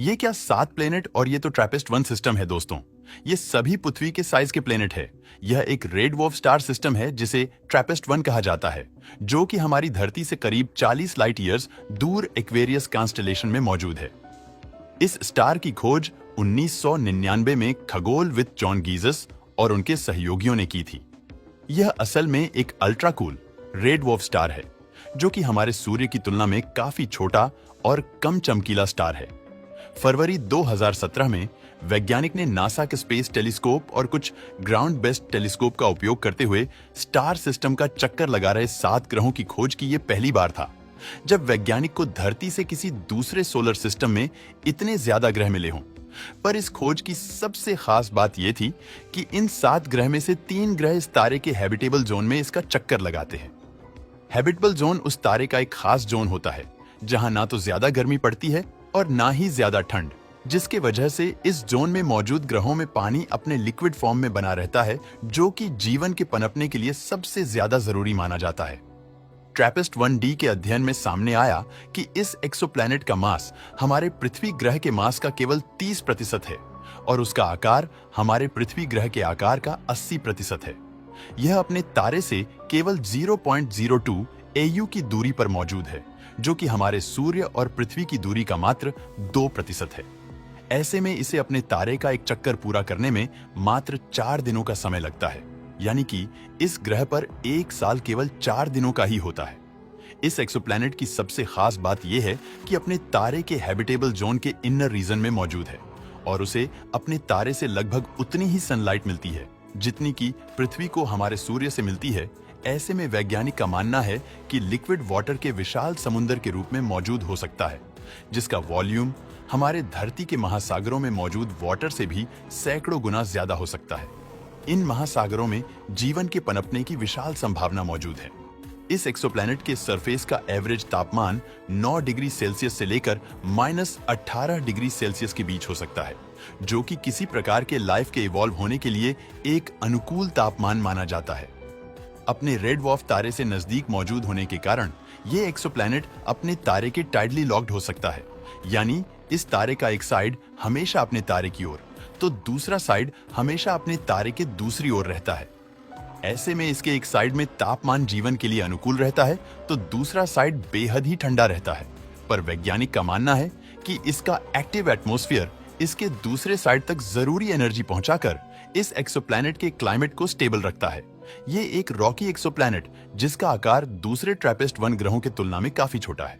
ये क्या 7 प्लेनेट और ये तो ट्रैपिस्ट 1 सिस्टम है दोस्तों। ये सभी पृथ्वी के साइज के प्लेनेट है। यह एक रेड डवार्फ स्टार सिस्टम है जिसे ट्रैपिस्ट 1 कहा जाता है, जो कि हमारी धरती से करीब 40 लाइट ईयर्स दूर एक्वेरियस कॉन्स्टेलेशन में मौजूद है। इस स्टार की खोज 1999 में खगोलविद जॉन गीजस और उनके सहयोगियों ने की थी। यह असल में एक ultra cool red dwarf star है, जो कि हमारे सूर्य की तुलना में काफी छोटा और कम चमकीला स्टार है। फरवरी 2017 में वैज्ञानिक ने नासा के स्पेस टेलीस्कोप और कुछ ग्राउंड बेस्ड टेलीस्कोप का उपयोग करते हुए स्टार सिस्टम का चक्कर लगा रहे 7 ग्रहों की खोज की। ये पहली बार था जब वैज्ञानिक को धरती से किसी दूसरे सोलर सिस्टम में इतने ज्यादा ग्रह मिले हों। पर इस खोज की सबसे खास बात यह थी कि इन 7 ग्रह में से 3 ग्रह इस तारे के हैबिटेबल जोन में इसका चक्कर लगाते हैं। हैबिटेबल जोन उस तारे का एक खास जोन होता है जहां ना तो ज्यादा गर्मी पड़ती है और ना ही ज्यादा ठंड, जिसके वजह से इस जोन में मौजूद ग्रहों में पानी अपने लिक्विड फॉर्म में बना रहता है, जो कि जीवन के पनपने के लिए सबसे ज्यादा जरूरी माना जाता है। ट्रैपिस्ट 1D के अध्ययन में सामने आया कि इस एक्सोप्लैनेट का मास हमारे पृथ्वी ग्रह के मास का केवल 30% है और उसका आकार हमारे पृथ्वी ग्रह के आकार का 80% है। यह अपने तारे से केवल 0.02 AU की दूरी पर मौजूद है, जो कि हमारे सूर्य और पृथ्वी की दूरी का मात्र 2% है। ऐसे में इसे अपने तारे का एक चक्कर पूरा करने में मात्र 4 दिनों का समय लगता है, यानी कि इस ग्रह पर एक साल केवल 4 दिनों का ही होता है। इस एक्सोप्लैनेट की सबसे खास बात यह है कि अपने तारे के हैबिटेबल जोन के इनर रीजन में मौजूद है और उसे अपने तारे से लगभग उतनी ही सनलाइट मिलती है जितनी कि पृथ्वी को हमारे सूर्य से मिलती है। ऐसे में वैज्ञानिक का मानना है कि लिक्विड वाटर के विशाल समुद्र के रूप में मौजूद हो सकता है, जिसका वॉल्यूम हमारे धरती के महासागरों में मौजूद वाटर से भी सैकड़ों गुना ज्यादा हो सकता है। इन महासागरों में जीवन के पनपने की विशाल संभावना मौजूद है। इस एक्सोप्लैनेट के सरफेस का एवरेज तापमान 9 डिग्री सेल्सियस से लेकर -18 डिग्री सेल्सियस के बीच हो सकता है, जो कि किसी प्रकार के लाइफ के इवॉल्व होने के लिए एक अनुकूल तापमान माना जाता है। अपने रेड डवार्फ तारे से नजदीक मौजूद होने के कारण ये एक्सोप्लैनेट अपने तारे के टाइडली लॉक्ड हो सकता है, यानी इस तारे का एक साइड हमेशा अपने तारे की ओर तो दूसरा साइड हमेशा अपने तारे के दूसरी ओर रहता है। ऐसे में इसके एक साइड में तापमान जीवन के लिए अनुकूल रहता है तो दूसरा साइड बेहद ही ठंडा रहता है। पर वैज्ञानिक का मानना है कि इसका एक्टिव एटमॉस्फेयर इसके दूसरे साइड तक जरूरी एनर्जी पहुंचाकर इस एक्सोप्लैनेट के क्लाइमेट को स्टेबल रखता है। ये एक रॉकी एक्सोप्लैनेट जिसका आकार दूसरे ट्रैपिस्ट 1 ग्रहों की तुलना में काफी छोटा है।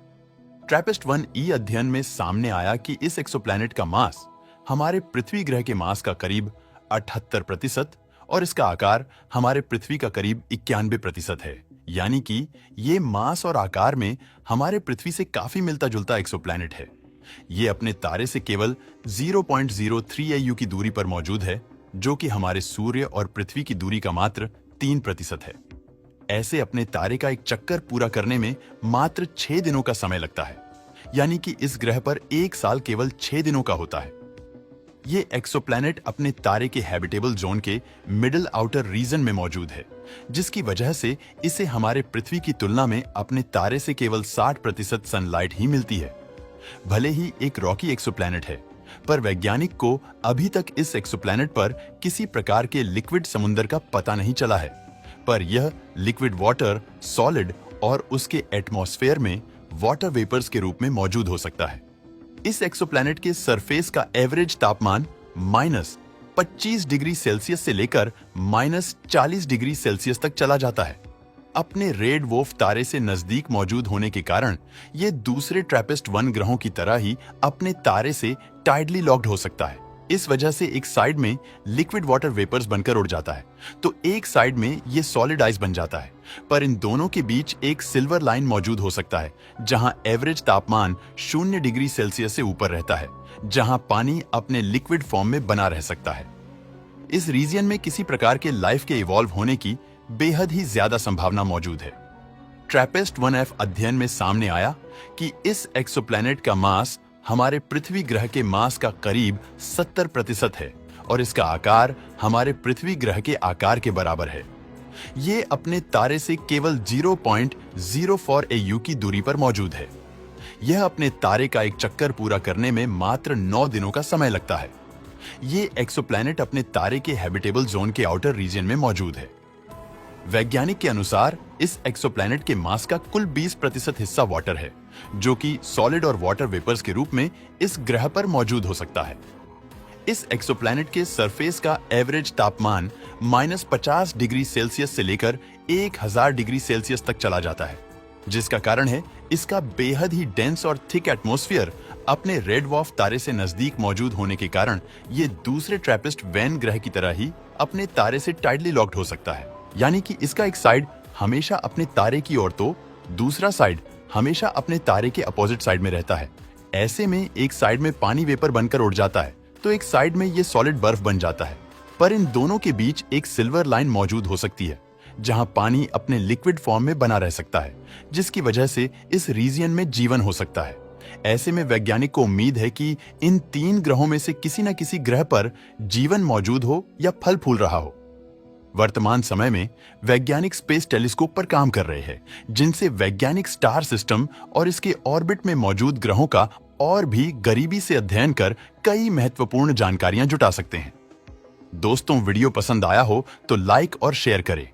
ट्रैपिस्ट 1E अध्ययन में सामने आया कि इस एक्सोप्लैनेट का मास हमारे पृथ्वी ग्रह के मास का करीब 78% और इसका आकार हमारे पृथ्वी का करीब 91% है, यानी कि ये मास और आकार में हमारे पृथ्वी से काफी मिलता जुलता एक्सोप्लैनेट है। ये अपने तारे से केवल 0.03 AU की दूरी पर मौजूद है, जो कि हमारे सूर्य और पृथ्वी की दूरी का मात्र 3% है। ऐसे अपने तारे का एक चक्कर पूरा करने में मात्र 6 दिनों का समय लगता है, यानी कि इस ग्रह पर एक साल केवल 6 दिनों का होता है। ये एक्सोप्लैनेट अपने तारे के हैबिटेबल जोन के मिडिल आउटर रीजन में मौजूद है, जिसकी वजह से इसे हमारे पृथ्वी की तुलना में अपने तारे से केवल 60% सनलाइट ही मिलती है। भले ही एक रॉकी एक्सोप्लैनेट है, पर वैज्ञानिक को अभी तक इस एक्सोप्लैनेट पर किसी प्रकार के लिक्विड समुद्र का पता नहीं चला है, पर यह लिक्विड वाटर, सॉलिड और उसके एटमॉस्फेयर में वाटर वेपर्स के रूप में मौजूद हो सकता है। इस एक्सोप्लैनेट के सरफेस का एवरेज तापमान -25 डिग्री सेल्सियस से लेकर -40 डिग्री सेल्सियस तक चला जाता है। अपने रेड डवार्फ तारे से नजदीक मौजूद होने के कारण ये दूसरे ट्रैपिस्ट 1 ग्रहों की तरह ही अपने तारे से टाइडली लॉक्ड हो सकता है। इस वजह से एक साइड में लिक्विड वाटर वेपर्स बनकर उड़ जाता है तो एक साइड में ये सॉलिड आइस बन जाता है। पर इन दोनों के बीच एक सिल्वर लाइन मौजूद हो सकता है, जहां एवरेज तापमान 0 डिग्री सेल्सियस से ऊपर रहता है, जहां पानी अपने लिक्विड फॉर्म में बना रह सकता है। इस रीजन में किसी प्रकार के लाइफ के इवॉल्व होने की बेहद ही ज्यादा संभावना मौजूद है। ट्रैपिस्ट 1F अध्ययन में सामने आया कि इस एक्सोप्लैनेट का मास हमारे पृथ्वी ग्रह के मास का करीब 70% है और इसका आकार हमारे पृथ्वी ग्रह के आकार के बराबर है। ये अपने तारे से केवल 0.04 AU की दूरी पर मौजूद है। यह अपने तारे का एक चक्कर पूरा करने में मात्र 9 दिनों का समय लगता है। ये एक्सोप्लैनेट अपने तारे के हैबिटेबल जोन के आउटर रीजन में मौजूद है। वैज्ञानिक के अनुसार इस एक्सोप्लैनेट के मास का कुल 20% हिस्सा वाटर है, जो कि सॉलिड और वाटर वेपर्स के रूप में इस ग्रह पर मौजूद हो सकता है। इस एक्सोप्लैनेट के सरफेस का एवरेज तापमान -50 डिग्री सेल्सियस से लेकर 1000 डिग्री सेल्सियस तक चला जाता है, जिसका कारण है इसका बेहद ही डेंस और थिक एटमॉस्फेयर अपने रेड डवार्फ तारे से नजदीक मौजूद होने के कारण ये दूसरे ट्रैपिस्ट वैन ग्रह की तरह ही अपने तारे से टाइटली लॉक्ड हो सकता है। यानी कि इसका एक साइड हमेशा अपने तारे की ओर तो दूसरा साइड हमेशा अपने तारे के अपोजिट साइड में रहता है। ऐसे में एक साइड में पानी वेपर बनकर उड़ जाता है तो एक साइड में ये सॉलिड बर्फ बन जाता है। पर इन दोनों के बीच एक सिल्वर लाइन मौजूद हो सकती है, जहां पानी अपने लिक्विड फॉर्म में बना रह सकता है, जिसकी वजह से इस रीजन में जीवन हो सकता है। ऐसे में वैज्ञानिक को उम्मीद है कि इन 3 ग्रहों में से किसी न किसी ग्रह पर जीवन मौजूद हो या फल फूल रहा हो। वर्तमान समय में वैज्ञानिक स्पेस टेलीस्कोप पर काम कर रहे हैं, जिनसे वैज्ञानिक स्टार सिस्टम और इसके ऑर्बिट में मौजूद ग्रहों का और भी करीबी से अध्ययन कर कई महत्वपूर्ण जानकारियां जुटा सकते हैं। दोस्तों, वीडियो पसंद आया हो तो लाइक और शेयर करें।